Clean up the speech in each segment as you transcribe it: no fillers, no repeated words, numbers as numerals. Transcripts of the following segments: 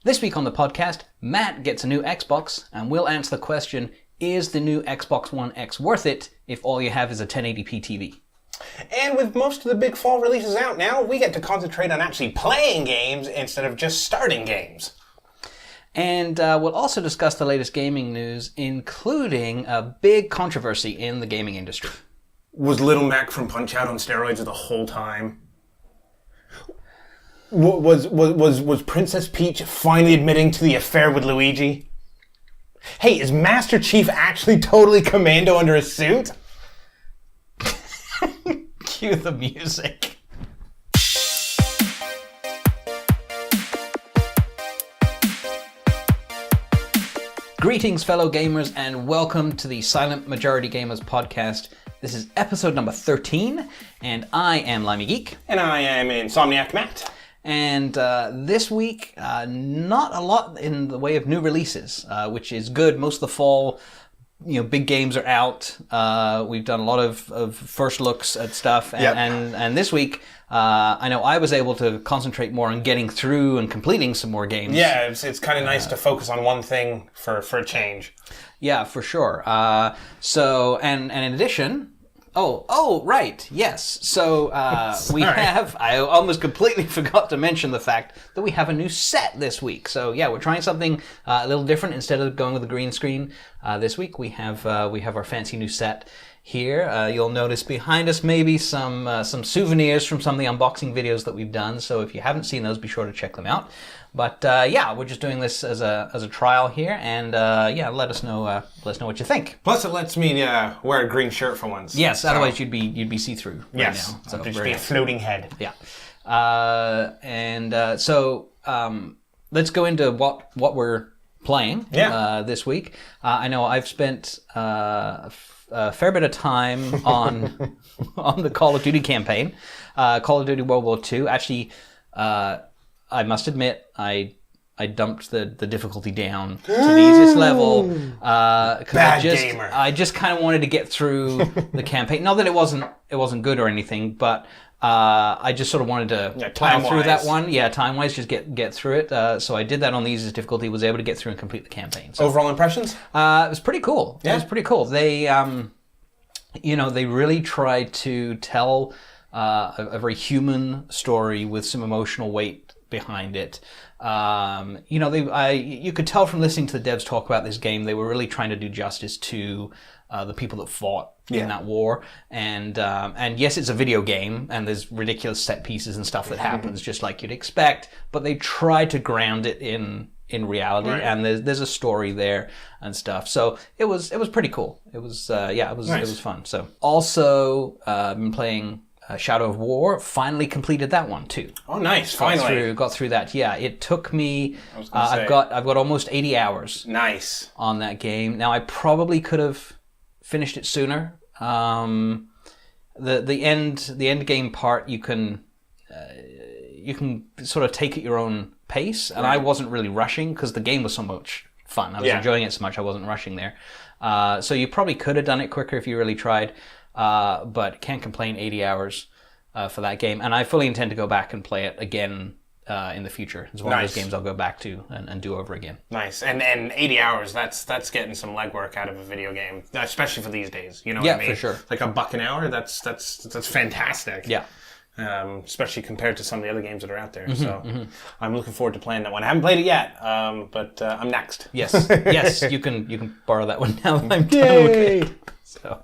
This week on the podcast, Matt gets a new Xbox, and we'll answer the question, is the new Xbox One X worth it if all you have is a 1080p TV? And with most of the big fall releases out now, we get to concentrate on actually playing games instead of just starting games. And we'll also discuss the latest gaming news, including a big controversy in the gaming industry. Was Little Mac from Punch-Out on steroids the whole time? Was Princess Peach finally admitting to the affair with Luigi? Hey, is Master Chief actually totally commando under a suit? Cue the music. Greetings, fellow gamers, and welcome to the Silent Majority Gamers podcast. This is episode number 13, and I am Limey Geek. And I am Insomniac Matt. And this week, not a lot in the way of new releases, which is good. Most of the fall, big games are out. We've done a lot of first looks at stuff. And this week, I know I was able to concentrate more on getting through and completing some more games. Yeah, it's kind of nice to focus on one thing for a change. Yeah, for sure. So in addition... Oh, right. Yes. So we have, I almost completely forgot to mention the fact that we have a new set this week. So yeah, we're trying something a little different. Instead of going with the green screen this week, we have our fancy new set here. You'll notice behind us maybe some souvenirs from some of the unboxing videos that we've done. So if you haven't seen those, be sure to check them out. But we're just doing this as a trial here, and let us know what you think. Plus, it lets me wear a green shirt for once. Yes, so. Otherwise you'd be see through. Yes, right now. So just be a floating head. Yeah, so let's go into what we're playing. This week. I know I've spent a fair bit of time on the Call of Duty campaign, Call of Duty World War II. Actually. I must admit, I dumped the difficulty down to the easiest level because I just kind of wanted to get through the campaign. Not that it wasn't good or anything, but I just sort of wanted to plow through that one. Yeah, time-wise, just get through it. So I did that on the easiest difficulty. Was able to get through and complete the campaign. So, overall impressions? It was pretty cool. Yeah. It was pretty cool. They they really tried to tell a very human story with some emotional weight behind it. You could tell from listening to the devs talk about this game, they were really trying to do justice to the people that fought in that war. And yes, it's a video game, and there's ridiculous set pieces and stuff that happens just like you'd expect, but they tried to ground it in reality, and there's a story there and stuff. So it was pretty cool. It was nice. It was fun. So also been playing Shadow of War. Finally completed that one too. Oh, nice! Finally got through that. Yeah, it took me. I've got almost 80 hours. Nice on that game. Now I probably could have finished it sooner. The end game part you can sort of take at your own pace, and I wasn't really rushing because the game was so much fun. I was enjoying it so much I wasn't rushing there. So you probably could have done it quicker if you really tried. But can't complain, 80 hours for that game. And I fully intend to go back and play it again in the future. It's one of those games I'll go back to and do over again. Nice. And 80 hours, that's getting some legwork out of a video game, especially for these days. You know what I mean? Yeah, for sure. Like $1 an hour, that's fantastic. Yeah. Especially compared to some of the other games that are out there. I'm looking forward to playing that one. I haven't played it yet, but I'm next. Yes, you can borrow that one now that I'm done with it. So,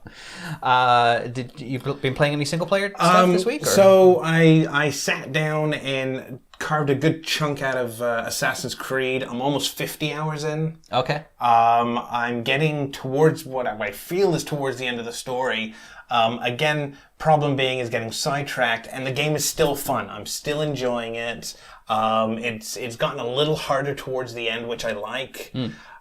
did you been playing any single player stuff this week? Or? So I sat down and carved a good chunk out of Assassin's Creed. I'm almost 50 hours in. Okay. I'm getting towards what I feel is towards the end of the story. Again, problem being is getting sidetracked, and the game is still fun. I'm still enjoying it. It's gotten a little harder towards the end, which I like.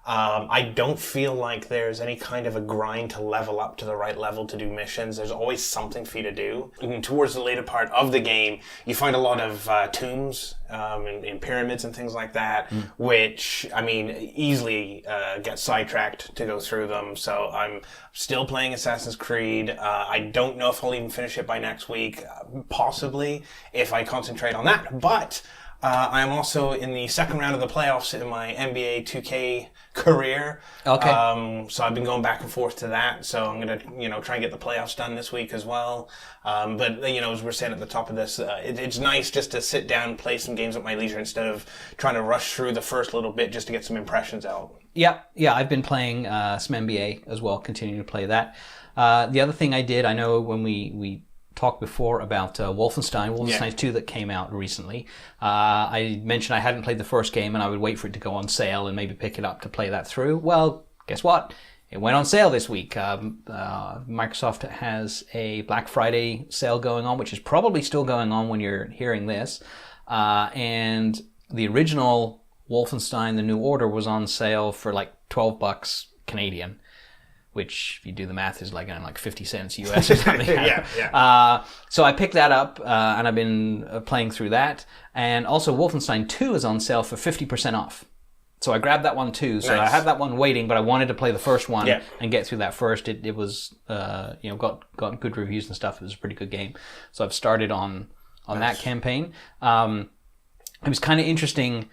I don't feel like there's any kind of a grind to level up to the right level to do missions. There's always something for you to do. And towards the later part of the game, you find a lot of tombs in pyramids and things like that, which, I mean, easily get sidetracked to go through them. So I'm still playing Assassin's Creed. I don't know if I'll even finish it by next week, possibly, if I concentrate on that. But I'm also in the second round of the playoffs in my NBA 2K career. Okay. So I've been going back and forth to that. So I'm going to, try and get the playoffs done this week as well. But, as we're saying at the top of this, it's nice just to sit down and play some games at my leisure instead of trying to rush through the first little bit just to get some impressions out. Yeah. I've been playing some NBA as well, continuing to play that. The other thing I did, I know when we talked before about Wolfenstein 2 that came out recently. I mentioned I hadn't played the first game and I would wait for it to go on sale and maybe pick it up to play that through. Well, guess what? It went on sale this week. Microsoft has a Black Friday sale going on, which is probably still going on when you're hearing this. And the original Wolfenstein, The New Order, was on sale for like $12 Canadian. Which, if you do the math, is like 50 cents US or something. So I picked that up, and I've been playing through that. And also, Wolfenstein 2 is on sale for 50% off. So I grabbed that one too. So nice. I had that one waiting, but I wanted to play the first one and get through that first. It was, got good reviews and stuff. It was a pretty good game. So I've started on that campaign. It was kind of interesting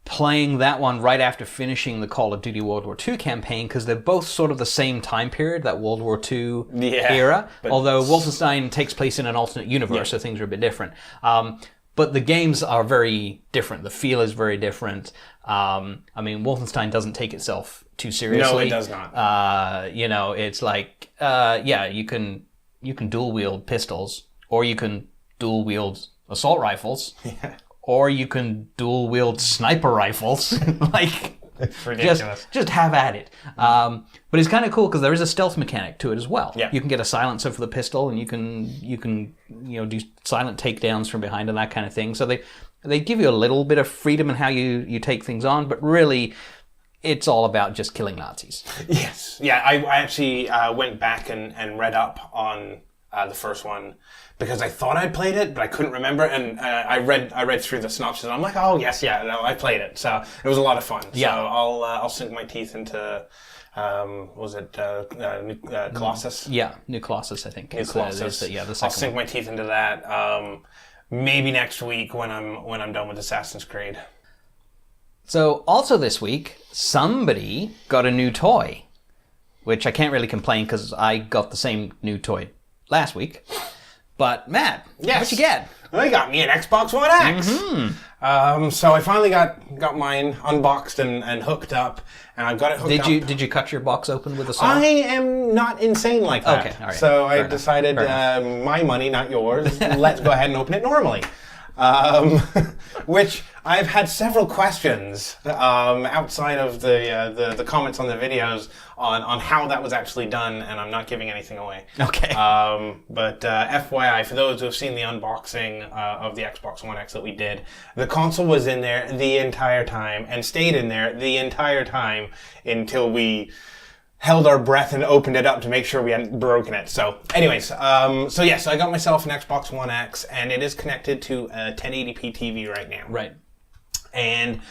playing that one right after finishing the Call of Duty World War II campaign, because they're both sort of the same time period, that World War II era, although Wolfenstein takes place in an alternate universe, so things are a bit different. But the games are very different. The feel is very different. Wolfenstein doesn't take itself too seriously. No, it does not. It's like, you can dual wield pistols, or you can dual wield assault rifles. Yeah. Or you can dual wield sniper rifles. It's ridiculous. Just have at it. But it's kind of cool because there is a stealth mechanic to it as well. Yeah. You can get a silencer for the pistol, and you can do silent takedowns from behind and that kind of thing. So they give you a little bit of freedom in how you take things on, but really it's all about just killing Nazis. Yes. Yeah, I actually went back and read up on the first one, because I thought I'd played it, but I couldn't remember, and I read through the synopsis, and I'm like, oh yes, I played it, so it was a lot of fun. Yeah. So I'll sink my teeth into, Colossus? Yeah, New Colossus, I think. New Colossus. The second I'll sink my teeth into that. Maybe next week when I'm done with Assassin's Creed. So also this week, somebody got a new toy, which I can't really complain because I got the same new toy last week. But Matt, what'd you get? Well, you got me an Xbox One X. Mm-hmm. So I finally got mine unboxed and hooked up, and I've got it hooked up. Did you cut your box open with a saw? I am not insane like that. Okay, all right. So I decided, my money, not yours. Let's go ahead and open it normally. Which I've had several questions outside of the comments on the videos on how that was actually done, and I'm not giving anything away. Okay. But FYI, for those who have seen the unboxing of the Xbox One X that we did, the console was in there the entire time and stayed in there the entire time until we held our breath and opened it up to make sure we hadn't broken it. So anyways, so I got myself an Xbox One X, and it is connected to a 1080p TV right now. Right. And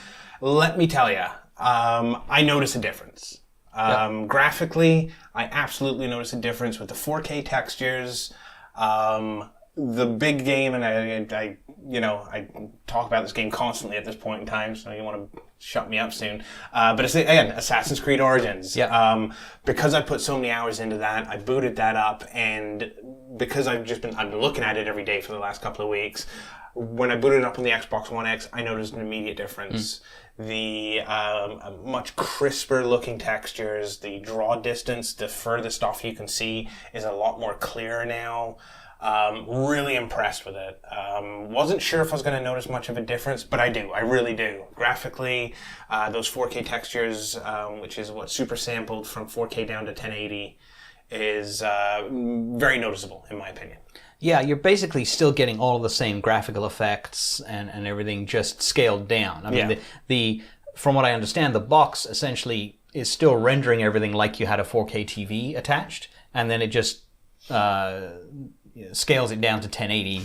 let me tell you, I notice a difference. Graphically, I absolutely notice a difference with the 4K textures. The big game, and I talk about this game constantly at this point in time, so you want to shut me up soon. But it's, again, Assassin's Creed Origins. Yeah. Because I put so many hours into that, I booted that up, and because I've been looking at it every day for the last couple of weeks, when I booted it up on the Xbox One X, I noticed an immediate difference. The much crisper looking textures, the draw distance, the furthest off you can see is a lot more clear now. Really impressed with it. Wasn't sure if I was going to notice much of a difference, but I do. I really do. Graphically, those 4K textures, which is what super sampled from 4K down to 1080, is very noticeable in my opinion. Yeah, you're basically still getting all of the same graphical effects and everything, just scaled down. I mean, the from what I understand, the box essentially is still rendering everything like you had a 4K TV attached, and then it just scales it down to 1080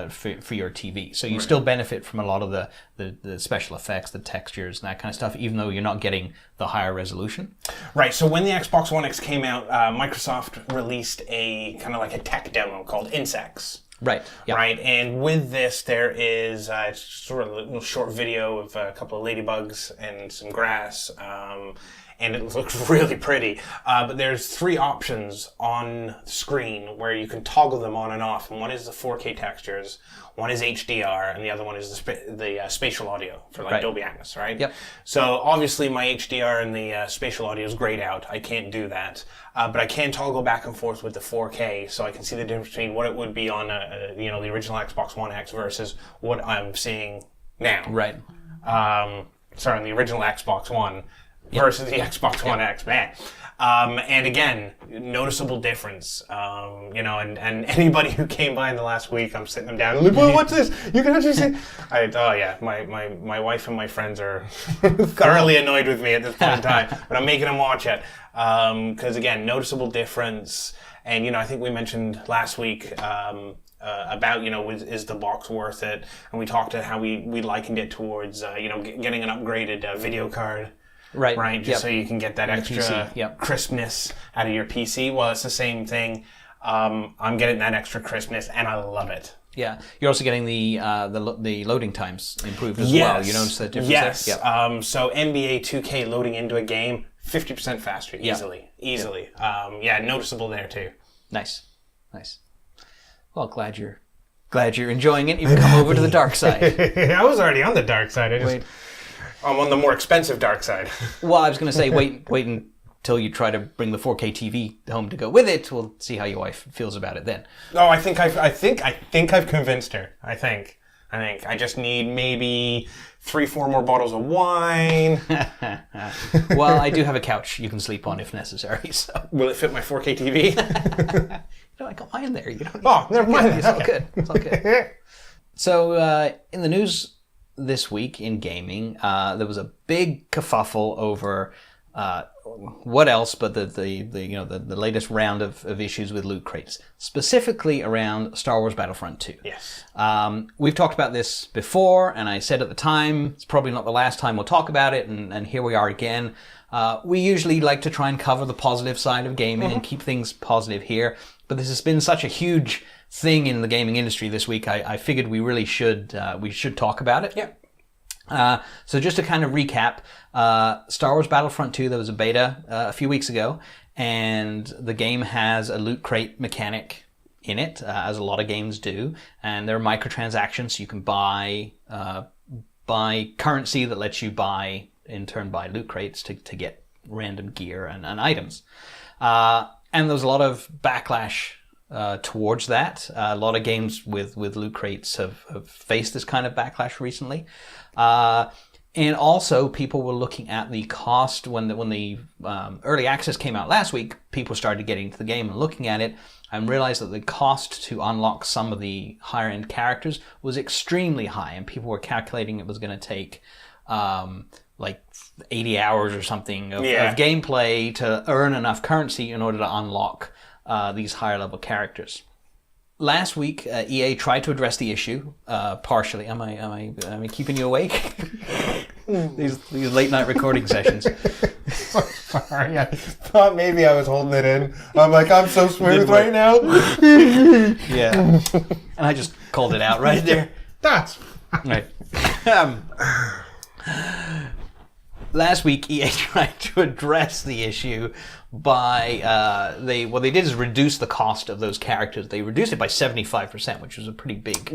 for your TV. So you still benefit from a lot of the special effects, the textures, and that kind of stuff, even though you're not getting the higher resolution. Right. So when the Xbox One X came out, Microsoft released a kind of like a tech demo called Insects. Right. Yep. Right. And with this, there is sort of a little short video of a couple of ladybugs and some grass. And it looks really pretty. But there's 3 options on the screen where you can toggle them on and off. And one is the 4K textures, one is HDR, and the other one is the spatial audio for like Dolby Atmos, right? Yep. So obviously my HDR and the spatial audio is grayed out. I can't do that. But I can toggle back and forth with the 4K, so I can see the difference between what it would be on the original Xbox One X versus what I'm seeing now. Right. Sorry, on the original Xbox One versus the Xbox One X, man. And again, noticeable difference. And anybody who came by in the last week, I'm sitting them down and like, well, what's this? You can actually see. My wife and my friends are thoroughly annoyed with me at this point in time, but I'm making them watch it. Because again, noticeable difference. And, I think we mentioned last week, about, is the box worth it? And we talked about how we likened it towards, getting an upgraded video card. Right. Just so you can get that extra crispness out of your PC. Well, it's the same thing. I'm getting that extra crispness, and I love it. Yeah. You're also getting the loading times improved as well. You notice that difference there? Yes. So NBA 2K loading into a game, 50% faster, easily. Noticeable there too. Nice. Well, glad you're enjoying it. You've come over to the dark side. I was already on the dark side. I'm on the more expensive dark side. Well, I was going to say, wait until you try to bring the 4K TV home to go with it. We'll see how your wife feels about it then. Oh, I think I've convinced her. I think I just need maybe 3-4 more bottles of wine. Well, I do have a couch you can sleep on if necessary. So will it fit my 4K TV? I got mine there. You don't need never mind. It's all good. It's all good. So in the news this week in gaming, there was a big kerfuffle over what else but the latest round of issues with loot crates, specifically around Star Wars Battlefront 2. Yes. We've talked about this before, and I said at the time, it's probably not the last time we'll talk about it, and here we are again. We usually like to try and cover the positive side of gaming and keep things positive here, but this has been such a huge thing in the gaming industry this week, I figured we really should talk about it. Yeah. So just to kind of recap, Star Wars Battlefront 2, there was a beta a few weeks ago, and the game has a loot crate mechanic in it, as a lot of games do, and there are microtransactions, so you can buy currency that lets you buy loot crates to get random gear and items. And there's a lot of backlash towards that. A lot of games with loot crates have faced this kind of backlash recently. And also, people were looking at the cost when the early access came out last week. People started getting into the game and looking at it and realized that the cost to unlock some of the higher end characters was extremely high, and people were calculating it was going to take like 80 hours or something of gameplay to earn enough currency in order to unlock these higher level characters. Last week, EA tried to address the issue partially. Am I keeping you awake? these late night recording sessions. Sorry, I thought maybe I was holding it in. I'm like, I'm so smooth right now. Yeah, and I just called it out right there. That's right. Last week, EA tried to address the issue by what they did is reduce the cost of those characters. They reduced it by 75%, which was a pretty big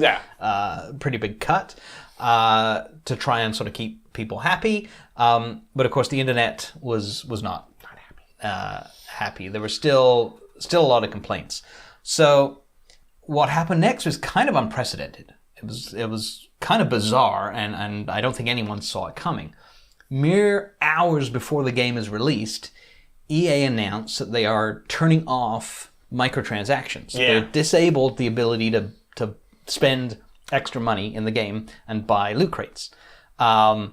cut to try and sort of keep people happy. But of course, the internet was not happy. There were still a lot of complaints. So what happened next was kind of unprecedented. It was kind of bizarre, and I don't think anyone saw it coming. Mere hours before the game is released, EA announced that they are turning off microtransactions. Yeah. They disabled the ability to spend extra money in the game and buy loot crates. And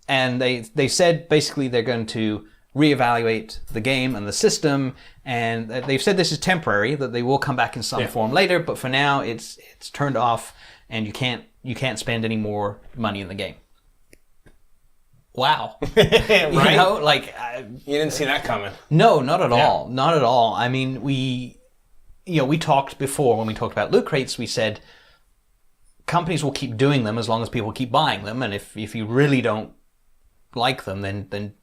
they said basically they're going to reevaluate the game and the system, and they've said this is temporary, that they will come back in some form later, but for now it's turned off, and you can't spend any more money in the game. Wow. Right? You didn't see that coming. No, not at all. Not at all. I mean, we talked before when we talked about loot crates, we said companies will keep doing them as long as people keep buying them, and if you really don't like them, then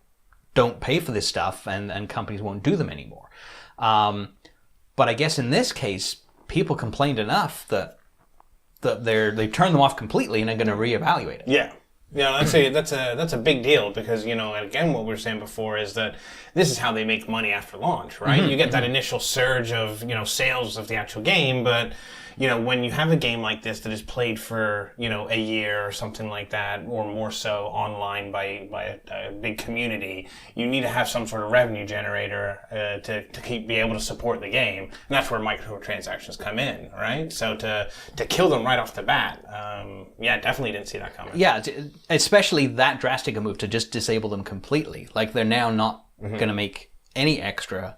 don't pay for this stuff, and companies won't do them anymore. But I guess in this case, people complained enough that they've turned them off completely and are going to reevaluate it. Yeah. That's a big deal because, again, what we were saying before is that this is how they make money after launch, right? You get that initial surge of, sales of the actual game, but, when you have a game like this that is played for, a year or something like that, or more so online by a big community, you need to have some sort of revenue generator to be able to support the game. And that's where microtransactions come in, right? So to kill them right off the bat, definitely didn't see that coming. Yeah, especially that drastic a move to just disable them completely. Like, they're now not going to make any extra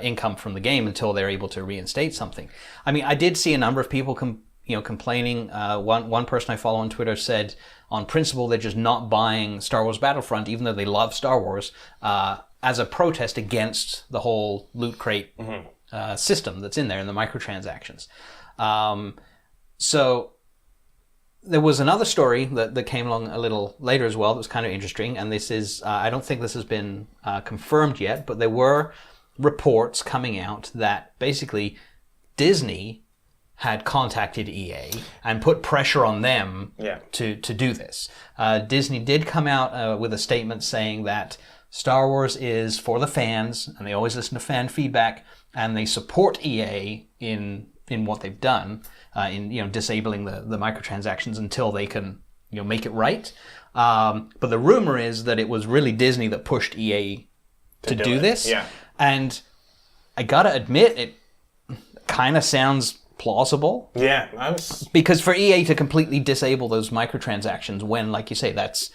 income from the game until they're able to reinstate something. I mean, I did see a number of people complaining. One person I follow on Twitter said, on principle, they're just not buying Star Wars Battlefront, even though they love Star Wars, as a protest against the whole loot crate system that's in there and the microtransactions. So there was another story that came along a little later as well that was kind of interesting, and this is, I don't think this has been confirmed yet, but there were reports coming out that basically Disney had contacted EA and put pressure on them to do this. Disney did come out with a statement saying that Star Wars is for the fans, and they always listen to fan feedback, and they support EA in what they've done, in disabling the microtransactions until they can make it right. But the rumor is that it was really Disney that pushed EA to do this. Yeah. And I gotta admit, it kind of sounds plausible. Yeah, because for EA to completely disable those microtransactions when, like you say, that's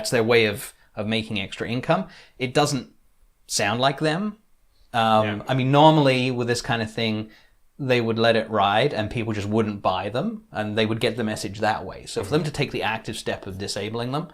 their way of making extra income, it doesn't sound like them. I mean, normally with this kind of thing, they would let it ride and people just wouldn't buy them and they would get the message that way. So for them to take the active step of disabling them.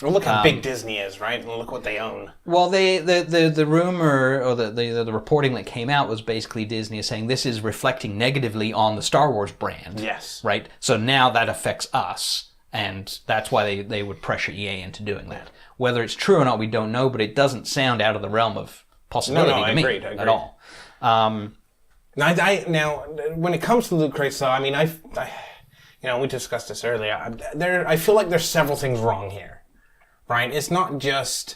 Well, look how big Disney is, right? And look what they own. Well, the rumor or the reporting that came out was basically Disney is saying this is reflecting negatively on the Star Wars brand. Yes. Right? So now that affects us, and that's why they would pressure EA into doing that. Whether it's true or not, we don't know, but it doesn't sound out of the realm of possibility to me at all. Now, when it comes to loot crates, though, I mean, we discussed this earlier. I feel like there's several things wrong here. Right, it's not just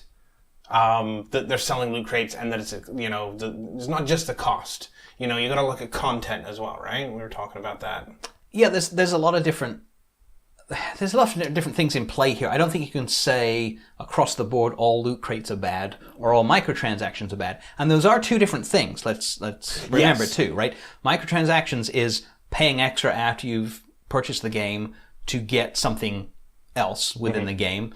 that they're selling loot crates and that it's it's not just the cost. You got to look at content as well, right? We were talking about that. Yeah, there's a lot of different things in play here. I don't think you can say across the board all loot crates are bad or all microtransactions are bad, and those are two different things. Let's remember too, right? Microtransactions is paying extra after you've purchased the game to get something else within the game.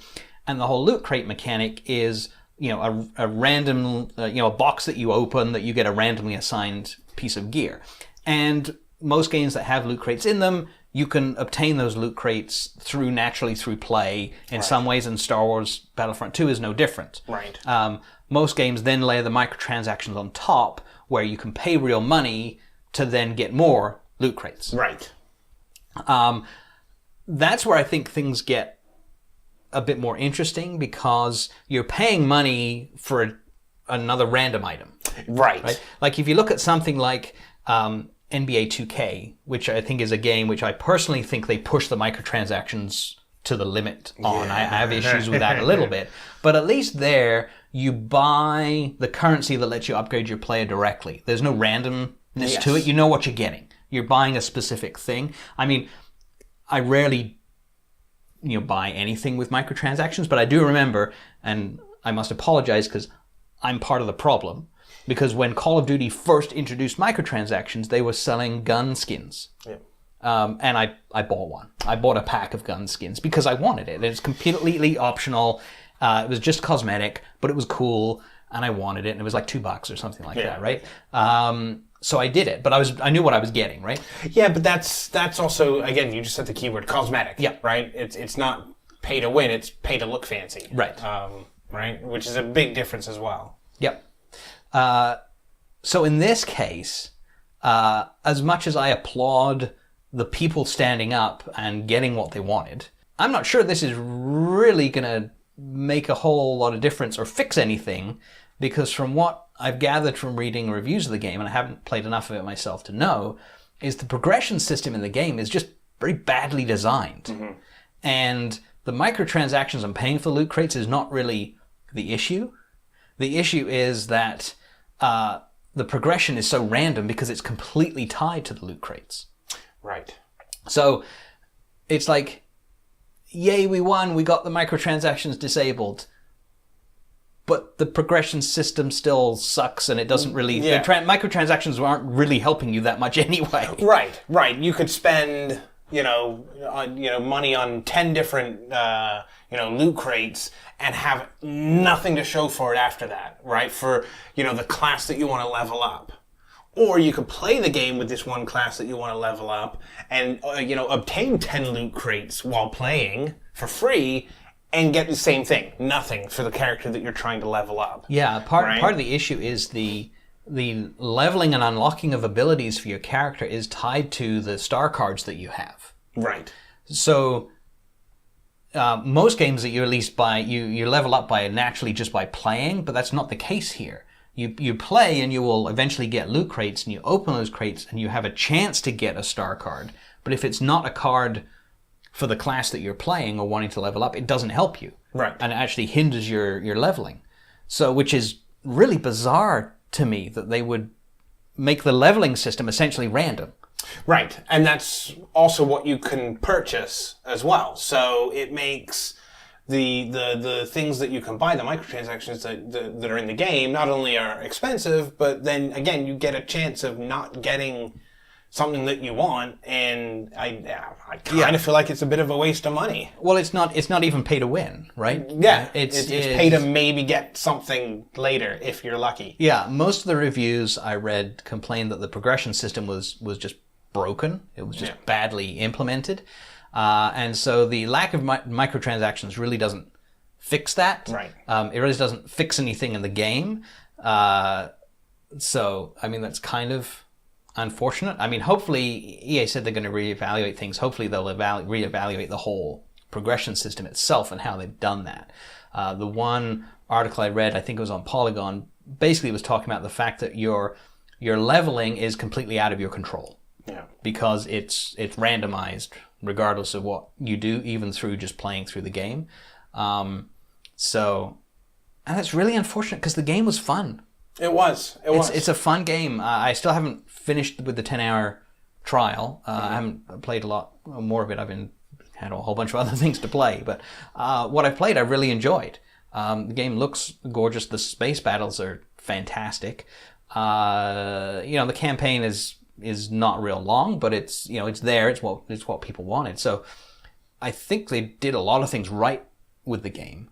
And the whole loot crate mechanic is, a random, a box that you open that you get a randomly assigned piece of gear. And most games that have loot crates in them, you can obtain those loot crates naturally through play in some ways, and Star Wars Battlefront 2 is no different. Right. Most games then layer the microtransactions on top, where you can pay real money to then get more loot crates. Right. That's where I think things get a bit more interesting, because you're paying money for another random item. Right. Like if you look at something like NBA 2K, which I think is a game which I personally think they push the microtransactions to the limit on. I have issues with that a little bit. But at least there, you buy the currency that lets you upgrade your player directly. There's no randomness to it. You know what you're getting. You're buying a specific thing. I mean, I rarely buy anything with microtransactions, but I do remember, and I must apologize because I'm part of the problem, because when Call of Duty first introduced microtransactions, they were selling gun skins. Yeah. And I bought one. I bought a pack of gun skins because I wanted it. It was completely optional. It was just cosmetic, but it was cool, and I wanted it, and it was like $2 or something like that, right? So I did it, but I knew what I was getting, right? Yeah, but that's also, again, you just said the keyword cosmetic. Yeah. Right? It's not pay to win, it's pay to look fancy. Right. Right? Which is a big difference as well. Yep. So in this case, as much as I applaud the people standing up and getting what they wanted, I'm not sure this is really going to make a whole lot of difference or fix anything, because from what I've gathered from reading reviews of the game, and I haven't played enough of it myself to know, is the progression system in the game is just very badly designed. Mm-hmm. And the microtransactions and paying for loot crates is not really the issue. The issue is that the progression is so random because it's completely tied to the loot crates. Right. So it's like, yay, we won, we got the microtransactions disabled, but the progression system still sucks, and it doesn't really... Yeah. Microtransactions aren't really helping you that much anyway. Right. You could spend, money on 10 different, loot crates and have nothing to show for it after that, right? For, the class that you want to level up. Or you could play the game with this one class that you want to level up and, obtain 10 loot crates while playing for free and get the same thing. Nothing for the character that you're trying to level up. Yeah, part of the issue is the leveling and unlocking of abilities for your character is tied to the star cards that you have. Right. So most games that you at least buy, you level up by naturally just by playing, but that's not the case here. You play and you will eventually get loot crates, and you open those crates and you have a chance to get a star card. But if it's not a card for the class that you're playing or wanting to level up, it doesn't help you. Right. And it actually hinders your leveling. So, which is really bizarre to me that they would make the leveling system essentially random. Right. And that's also what you can purchase as well. So it makes the things that you can buy, the microtransactions that are in the game, not only are expensive, but then again, you get a chance of not getting something that you want, and I kind of feel like it's a bit of a waste of money. Well, it's not even pay to win, right? Yeah, it's pay to maybe get something later if you're lucky. Yeah, most of the reviews I read complained that the progression system was just broken. It was just badly implemented. And so the lack of microtransactions really doesn't fix that. Right. It really doesn't fix anything in the game. So, I mean, that's kind of unfortunate. I mean, hopefully, EA said they're going to reevaluate things. Hopefully they'll reevaluate the whole progression system itself and how they've done that. The one article I read, I think it was on Polygon, basically was talking about the fact that your leveling is completely out of your control. Yeah. Because it's randomized regardless of what you do, even through just playing through the game. So, and it's really unfortunate because the game was fun. It was. It's a fun game. I still haven't finished with the 10-hour trial. I haven't played a lot more of it. I've had a whole bunch of other things to play. But what I've played, I really enjoyed. The game looks gorgeous. The space battles are fantastic. The campaign is not real long, but it's there. It's what people wanted. So I think they did a lot of things right with the game.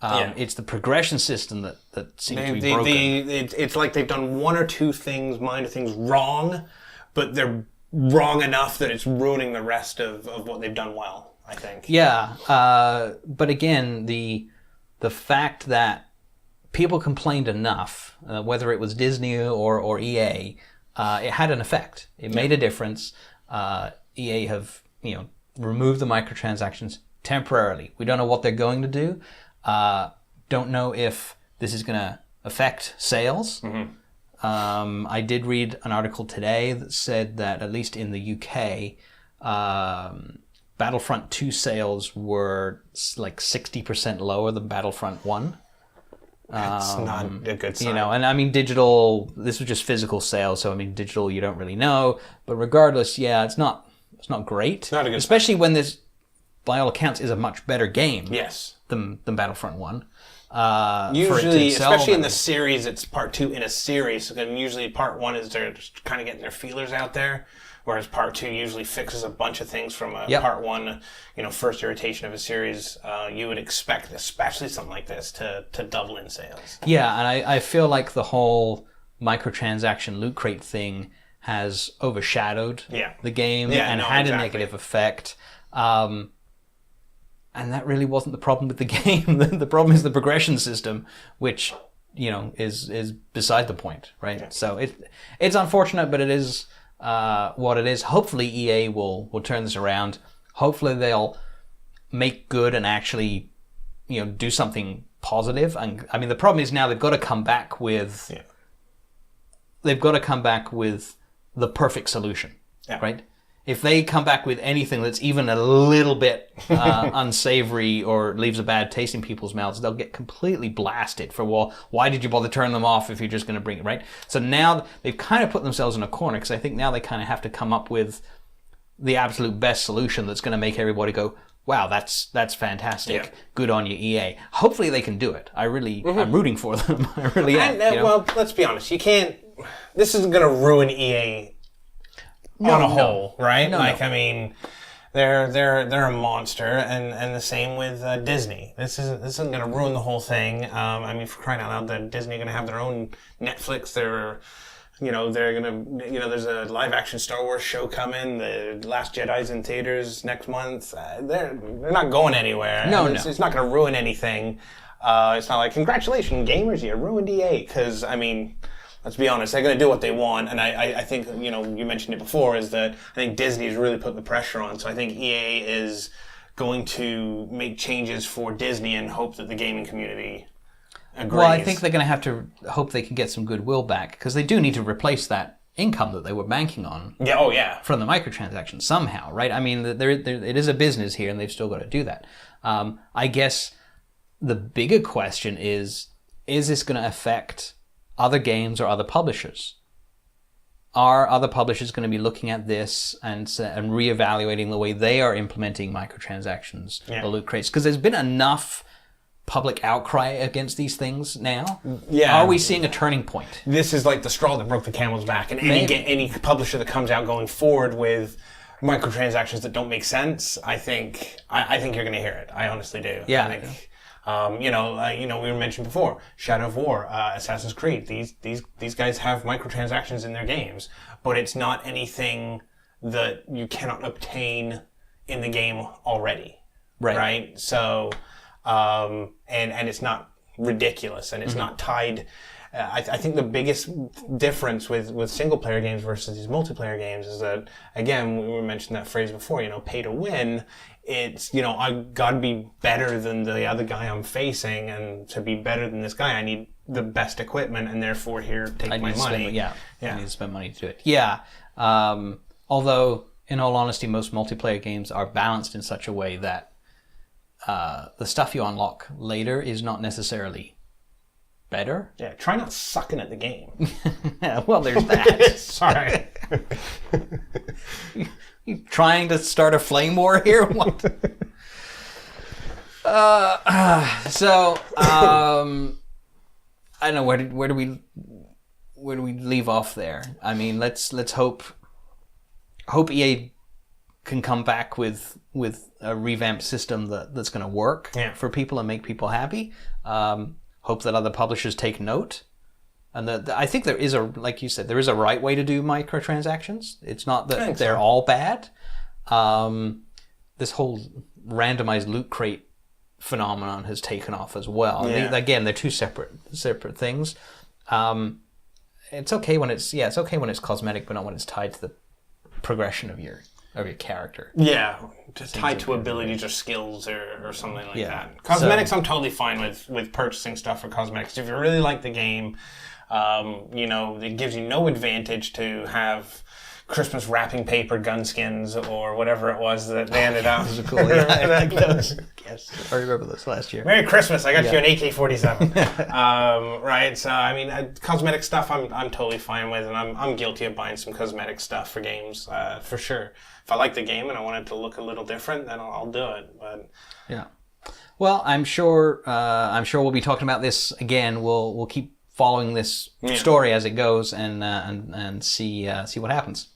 It's the progression system that seems to be broken. It's like they've done one or two minor things wrong, but they're wrong enough that it's ruining the rest of what they've done well, I think. Yeah, but again, the fact that people complained enough, whether it was Disney or EA, it had an effect. It made a difference. EA have removed the microtransactions temporarily. We don't know what they're going to do. Don't know if this is going to affect sales. Mm-hmm. I did read an article today that said that at least in the UK, Battlefront 2 sales were like 60% lower than Battlefront 1. That's not a good sign. And I mean, digital, this was just physical sales, so I mean, digital, you don't really know. But regardless, it's not great. Not a good especially when this, by all accounts, is a much better game. Yes. Than Battlefront 1. Usually, especially in the series, it's part 2 in a series. And usually part 1 is they're just kind of getting their feelers out there, whereas part 2 usually fixes a bunch of things from part 1, first iteration of a series. You would expect, especially something like this, to double in sales. Yeah, and I feel like the whole microtransaction loot crate thing has overshadowed the game and had a negative effect. And that really wasn't the problem with the game. The problem is the progression system, which, is beside the point, right? Yeah. So it's unfortunate, but it is what it is. Hopefully EA will turn this around. Hopefully they'll make good and actually, do something positive. And I mean, the problem is now they've got to come back with the perfect solution, right? If they come back with anything that's even a little bit unsavory or leaves a bad taste in people's mouths, they'll get completely blasted for, well, why did you bother turning them off if you're just going to bring it, right? So now they've kind of put themselves in a corner, because I think now they kind of have to come up with the absolute best solution that's going to make everybody go, wow, that's fantastic. Yeah. Good on you, EA. Hopefully they can do it. I'm rooting for them. I really am. Well, let's be honest. This isn't going to ruin EA on a whole, right? I mean, they're a monster, and the same with Disney. This isn't going to ruin the whole thing. I mean, for crying out loud, Disney are going to have their own Netflix. They're going to, there's a live action Star Wars show coming. The Last Jedi's in theaters next month. They're not going anywhere. It's not going to ruin anything. It's not like, congratulations, gamers, you ruined EA. Because, I mean, let's be honest, they're going to do what they want. And I think, you mentioned it before, is that I think Disney's really put the pressure on. So I think EA is going to make changes for Disney and hope that the gaming community agrees. Well, I think they're going to have to hope they can get some goodwill back, because they do need to replace that income that they were banking on. Yeah, oh yeah. From the microtransactions somehow, right? I mean, it is a business here, and they've still got to do that. I guess the bigger question is this going to affect other games or other publishers? Are other publishers going to be looking at this and reevaluating the way they are implementing microtransactions or loot crates? Because there's been enough public outcry against these things now. Yeah. Are we seeing a turning point? This is like the straw that broke the camel's back. And any publisher that comes out going forward with microtransactions that don't make sense, I think you're going to hear it. I honestly do. Yeah. I think, we were mentioned before, Shadow of War, Assassin's Creed. These guys have microtransactions in their games, but it's not anything that you cannot obtain in the game already. Right? So, and it's not ridiculous, and it's not tied. I think the biggest difference with single player games versus these multiplayer games is that, again, we mentioned that phrase before, pay to win. It's, I gotta be better than the other guy I'm facing, and to be better than this guy, I need the best equipment, and therefore take my money. I need to spend money to do it. Yeah. Although, in all honesty, most multiplayer games are balanced in such a way that the stuff you unlock later is not necessarily better. Yeah, try not sucking at the game. Well, there's that. Sorry. You trying to start a flame war here? What? I don't know, where do we leave off there? I mean, let's hope EA can come back with a revamped system that's going to work for people and make people happy. Hope that other publishers take note. And I think there is like you said, there is a right way to do microtransactions. It's not that they're all bad. This whole randomized loot crate phenomenon has taken off as well. Yeah. Again, they're two separate things. It's okay when it's cosmetic, but not when it's tied to the progression of your character. Yeah, just tied to abilities or skills or something like that. Cosmetics, I'm totally fine with purchasing stuff for cosmetics. If you really like the game, it gives you no advantage to have Christmas wrapping paper gun skins or whatever it was that they ended up. Those are cool. Yeah, I like those. Yes, I remember those last year. Merry Christmas! I got you an AK-47. Right. So I mean, cosmetic stuff, I'm totally fine with, and I'm guilty of buying some cosmetic stuff for games for sure. If I like the game and I want it to look a little different, then I'll do it. But yeah. Well, I'm sure we'll be talking about this again. We'll keep following this story as it goes and see what happens.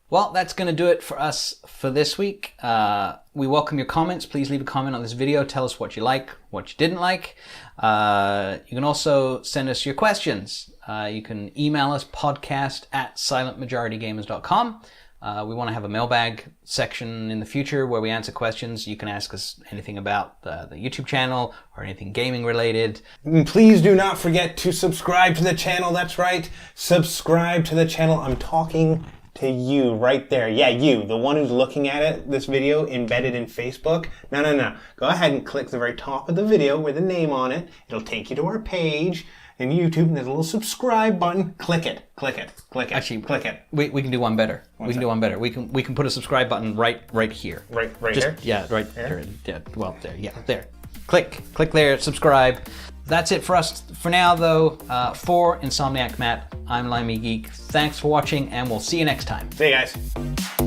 Well, that's going to do it for us for this week. We welcome your comments. Please leave a comment on this video. Tell us what you like, what you didn't like. You can also send us your questions. You can email us podcast@silentmajoritygamers.com. We want to have a mailbag section in the future where we answer questions. You can ask us anything about the YouTube channel or anything gaming related. And please do not forget to subscribe to the channel. That's right. Subscribe to the channel. I'm talking to you right there. Yeah, you, the one who's looking at it, this video embedded in Facebook. No. Go ahead and click the very top of the video with the name on it. It'll take you to our page in YouTube, and there's a little subscribe button. Click it. Actually, click it. We can do one better. We can put a subscribe button right here. Right Just, here? Yeah, right there. Yeah, well, there. Yeah, there. Click there, subscribe. That's it for us for now, though. For Insomniac Matt, I'm Limey Geek. Thanks for watching, and we'll see you next time. See you guys.